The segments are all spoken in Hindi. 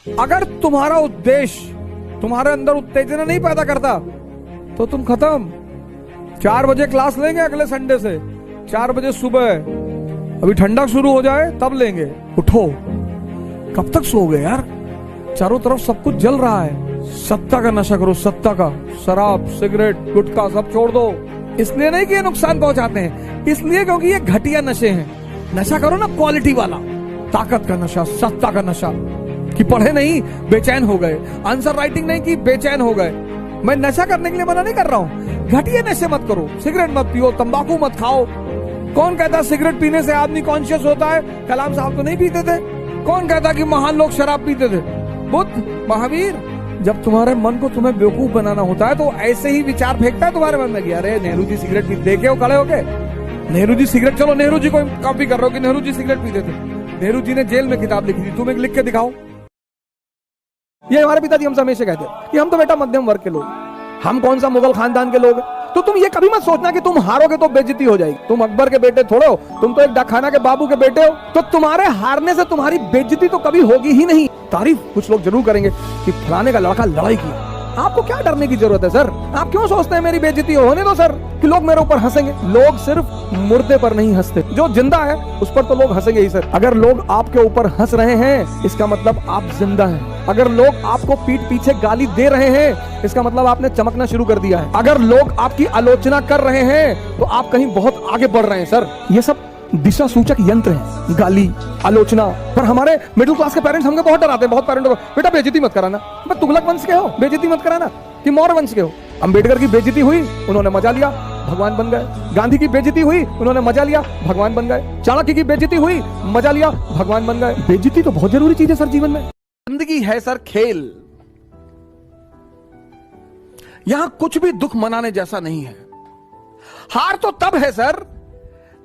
अगर तुम्हारा उद्देश्य तुम्हारे अंदर उत्तेजना नहीं पैदा करता तो तुम खत्म। 4 बजे क्लास लेंगे अगले संडे से, 4 बजे सुबह, अभी ठंडा शुरू हो जाए तब लेंगे। उठो, कब तक सोओगे यार? चारों तरफ सब कुछ जल रहा है। सत्ता का नशा करो, सत्ता का। शराब, सिगरेट, गुटखा सब छोड़ दो। इसलिए नहीं कि ये नुकसान पहुंचाते हैं, इसलिए क्योंकि ये घटिया नशे हैं। नशा करो ना क्वालिटी वाला, ताकत का नशा, सत्ता का नशा। कि पढ़े नहीं बेचैन हो गए, आंसर राइटिंग नहीं की बेचैन हो गए। मैं नशा करने के लिए मना नहीं कर रहा हूं, घटिया नशे मत करो। सिगरेट मत पियो, तंबाकू मत खाओ। कौन कहता सिगरेट पीने से आदमी कॉन्शियस होता है? कलाम साहब तो नहीं पीते थे। कौन कहता कि महान लोग शराब पीते थे? बुद्ध, महावीर। जब तुम्हारे मन को तुम्हें बेवकूफ बनाना होता है तो ऐसे ही विचार फेंकता है तुम्हारे मन में कि अरे नेहरू जी सिगरेट पीते, देखे हो खड़े होके नेहरू जी सिगरेट। चलो नेहरू जी को कॉपी कर रहे हो कि नेहरू जी सिगरेट पीते थे। नेहरू जी ने जेल में किताब लिखी थी, तुम एक लिख के दिखाओ। ये हमारे पिताजी हमसे हमेशा कहते हैं कि हम तो बेटा मध्यम वर्ग के लोग, हम कौन सा मुगल खानदान के लोग। तो तुम ये कभी मत सोचना कि तुम हारोगे तो बेइज्जती हो जाएगी। तुम अकबर के बेटे थोड़े हो, तुम तो एक डाकखाना के बाबू के बेटे हो। तो तुम्हारे हारने से तुम्हारी बेइज्जती तो कभी होगी ही नहीं। तारीफ कुछ लोग जरूर करेंगे कि फलाने का लड़का लड़ाई किया। आपको क्या डरने की जरूरत है सर? आप क्यों सोचते हैं मेरी बेइज्जती होने दो सर, कि लोग मेरे ऊपर हंसेंगे? लोग सिर्फ मुर्दे पर नहीं हंसते, जो जिंदा है उस पर तो लोग हंसेंगे ही सर। अगर लोग आपके ऊपर हंस रहे हैं इसका मतलब आप जिंदा हैं। अगर लोग आपको पीठ पीछे गाली दे रहे हैं इसका मतलब आपने चमकना शुरू कर दिया है। अगर लोग आपकी आलोचना कर रहे हैं तो आप कहीं बहुत आगे बढ़ रहे हैं सर। ये सब दिशा सूचक यंत्र है, गाली, आलोचना। पर हमारे मिडिल क्लास के पेरेंट्स हमको बहुत डराते हैं। बहुत पेरेंट्स को बेटा बेइज्जती मत कराना। मैं तुगलक वंश के हो, बेइज्जती मत कराना। कि मौर्य वंश के हो, अंबेडकर की बेइज्जती हुई, उन्होंने मजा लिया, भगवान बन गए। गांधी की बेइज्जती हुई, उन्होंने मजा लिया, भगवान बन गए। चाणक्य की बेइज्जती हुई, मजा लिया, भगवान बन गए। बेइज्जती तो बहुत जरूरी चीज है सर जीवन में। जिंदगी है सर खेल, यहां कुछ भी दुख मनाने जैसा नहीं है। हार तो तब है सर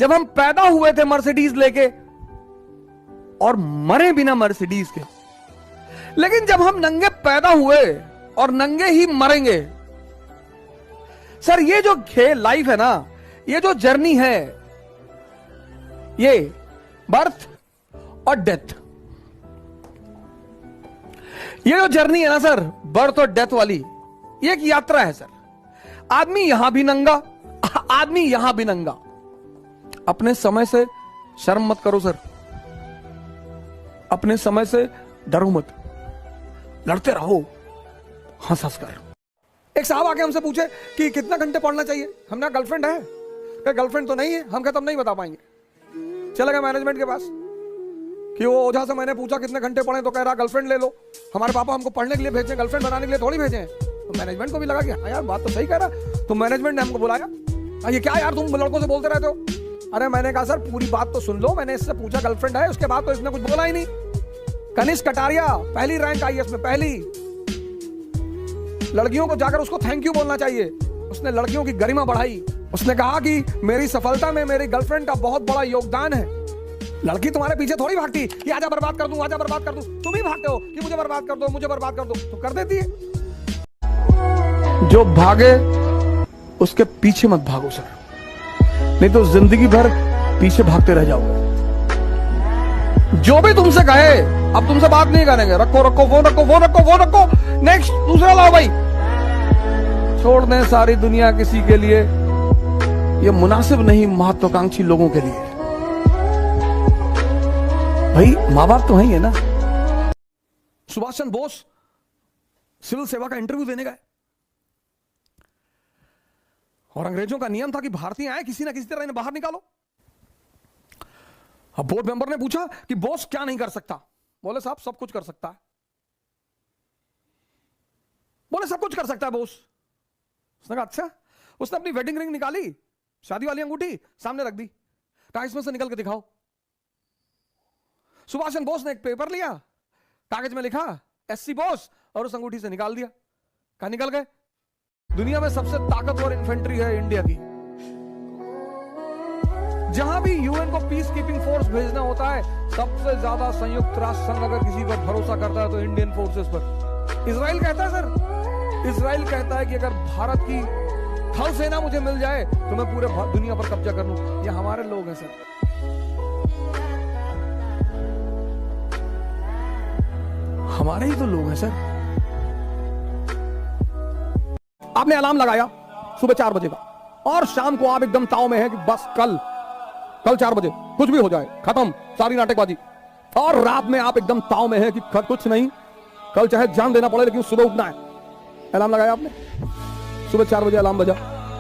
जब हम पैदा हुए थे मर्सिडीज लेके और मरे बिना मर्सिडीज के। लेकिन जब हम नंगे पैदा हुए और नंगे ही मरेंगे सर, ये जो खेल लाइफ है ना, ये जो जर्नी है, ये बर्थ और डेथ, ये जो जर्नी है ना सर, बर्थ और डेथ वाली, ये एक यात्रा है सर। आदमी यहां भी नंगा, आदमी यहां भी नंगा। अपने समय से शर्म मत करो सर, अपने समय से डरो मत, लड़ते रहो हंस हंस कर। एक साहब आके हमसे पूछे कि कितना घंटे पढ़ना चाहिए। हमने गर्लफ्रेंड है? क्या गर्लफ्रेंड तो नहीं है। हम कहते हम नहीं बता पाएंगे। चले गए मैनेजमेंट के पास कि वो ओझा से मैंने पूछा कितने घंटे पढ़े, तो कह रहा गर्लफ्रेंड ले लो। हमारे पापा हमको पढ़ने के लिए भेजे, गर्लफ्रेंड बनाने के लिए थोड़ी भेजे हैं। तो मैनेजमेंट को भी लगा कि हाँ यार बात तो सही कह रहा। तो मैनेजमेंट ने हमको बुलाया, ये क्या यार तुम लड़कों से बोलते रहते हो? अरे मैंने कहा सर पूरी बात तो सुन लो। मैंने इससे पूछा गर्लफ्रेंड है, उसके बाद तो इसने कुछ बोला ही नहीं। कनिष्क कटारिया पहली रैंक आई इसमें, पहली। लड़कियों को जाकर उसको थैंक यू बोलना चाहिए। उसने लड़कियों की गरिमा बढ़ाई। उसने कहा कि मेरी सफलता में मेरी गर्लफ्रेंड का बहुत बड़ा योगदान है। लड़की तुम्हारे पीछे थोड़ी भागती कि आजा बर्बाद कर दूं, आजा बर्बाद कर दूं। तुम ही भागते हो कि मुझे बर्बाद कर दो, मुझे बर्बाद कर दो। तो कर देती है। जो भागे उसके पीछे मत भागो सर, नहीं तो जिंदगी भर पीछे भागते रह जाओगे। जो भी तुमसे कहे अब तुमसे बात नहीं करेंगे, रखो रखो फोन, रखो फोन, रखो फोन, रखो, नेक्स्ट दूसरा लाओ भाई। छोड़ दें सारी दुनिया किसी के लिए, ये मुनासिब नहीं महत्वाकांक्षी लोगों के लिए। भाई माँ बाप तो है ना। सुभाष चंद्र बोस सिविल सेवा का इंटरव्यू देने गए और अंग्रेजों का नियम था कि भारतीय आए किसी ना किसी तरह इन्हें बाहर निकालो। अब बोर्ड मेंबर ने पूछा कि बॉस क्या नहीं कर सकता? बोले साहब सब कुछ कर सकता है। बोले सब कुछ कर सकता है बॉस। उसने कहा अच्छा। उसने अपनी वेडिंग रिंग निकाली, शादी वाली अंगूठी सामने रख दी, कहा इसमें से निकल के दिखाओ। सुभाष चंद्र बोस ने एक पेपर लिया, कागज में लिखा एससी बॉस और उस अंगूठी से निकाल दिया। कहा निकल गए। दुनिया में सबसे ताकतवर इन्फेंट्री है इंडिया की। जहां भी यूएन को पीस कीपिंग फोर्स भेजना होता है, सबसे ज्यादा संयुक्त राष्ट्र संघ अगर किसी पर भरोसा करता है तो इंडियन फोर्सेस पर। इजराइल कहता है सर, इजराइल कहता है कि अगर भारत की थल सेना मुझे मिल जाए तो मैं पूरे दुनिया पर कब्जा कर लूं। ये हमारे लोग हैं सर। हमारे ही तो लोग हैं सर। आपने अलार्म लगाया सुबह 4 बजे का, और शाम को आप एकदम ताव में है कि बस कल 4 बजे कुछ भी हो जाए, खत्म सारी नाटकबाजी। और रात में आप एकदम ताव में है कि कुछ नहीं, कल चाहे जान देना पड़े लेकिन सुबह उठना है। अलार्म लगाया आपने, सुबह 4 बजे अलार्म बजा।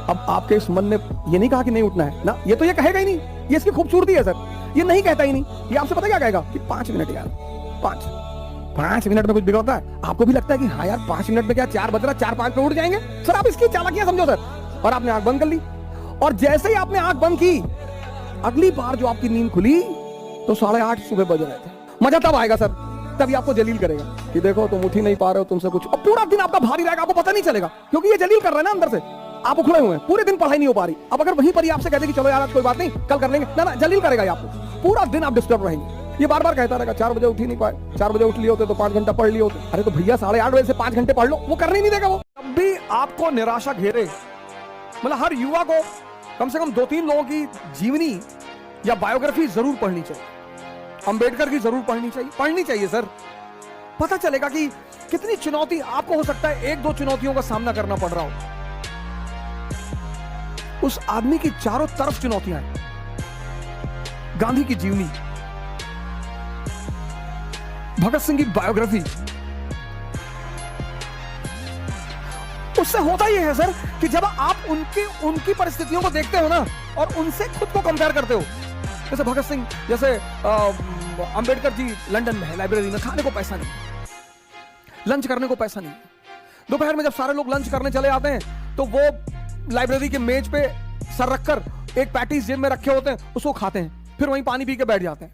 अब आपके इस मन ने ये नहीं कहा कि नहीं उठना है ना, ये तो ये कहेगा ही नहीं, ये इसकी खूबसूरती है सर, ये नहीं कहता ही नहीं। ये आपसे पता क्या कहेगा कि 5 मिनट यार, 5 मिनट में कुछ बिगड़ता है? आपको भी लगता है कि हाँ यार 5 मिनट में क्या 4 बज रहा, 4-5 पे उठ जाएंगे सर। आप इसकी चालाकियां समझो सर। और आपने आंख बंद कर ली, और जैसे ही आपने आंख बंद की, अगली बार जो आपकी नींद खुली तो 8:30 सुबह बज रहे थे। मजा तब आएगा सर, तभी आपको जलील करेगा कि देखो तुम उठ ही नहीं पा रहे हो, तुमसे कुछ। और पूरा दिन आपका भारी रहेगा, आपको पता नहीं चलेगा, क्योंकि ये जलील कर रहे हैं ना अंदर से। आप उखड़े हुए हैं, पूरे दिन पढ़ाई नहीं हो पा रही। अब अगर वहीं पर ही आपसे कहते कि चलो यार आज कोई बात नहीं, कल कर लेंगे, ना जलील करेगा आपको। पूरा दिन आप डिस्टर्ब रहेंगे। ये बार बार कहता रहेगा 4 बजे उठ ही नहीं पाए, 4 बजे उठ लिए होते तो 5 घंटा पढ़ लिए होते। अरे तो भैया 8:30 बजे से 5 घंटे पढ़ लो, वो करने ही नहीं देगा। वो तब भी आपको निराशा घेरे, मतलब हर युवा को कम से कम 2-3 लोगों की जीवनी या बायोग्राफी जरूर पढ़नी चाहिए। अंबेडकर की जरूर पढ़नी चाहिए सर। पता चलेगा कि कितनी चुनौती आपको हो सकता है 1-2 चुनौतियों का सामना करना पड़ रहा हो। उस आदमी की चारों तरफ चुनौतियां हैं। गांधी की जीवनी, भगत सिंह की बायोग्राफी, उससे होता ही है सर कि जब आप उनकी परिस्थितियों को देखते हो ना, और उनसे खुद को कंपेयर करते हो। जैसे भगत सिंह, जैसे अंबेडकर जी लंदन में है, लाइब्रेरी में, खाने को पैसा नहीं, लंच करने को पैसा नहीं। दोपहर में जब सारे लोग लंच करने चले आते हैं तो वो लाइब्रेरी के मेज पे सर रखकर एक पैटीज जेब में रखे होते हैं, उसको खाते हैं, फिर वहीं पानी पी के बैठ जाते हैं।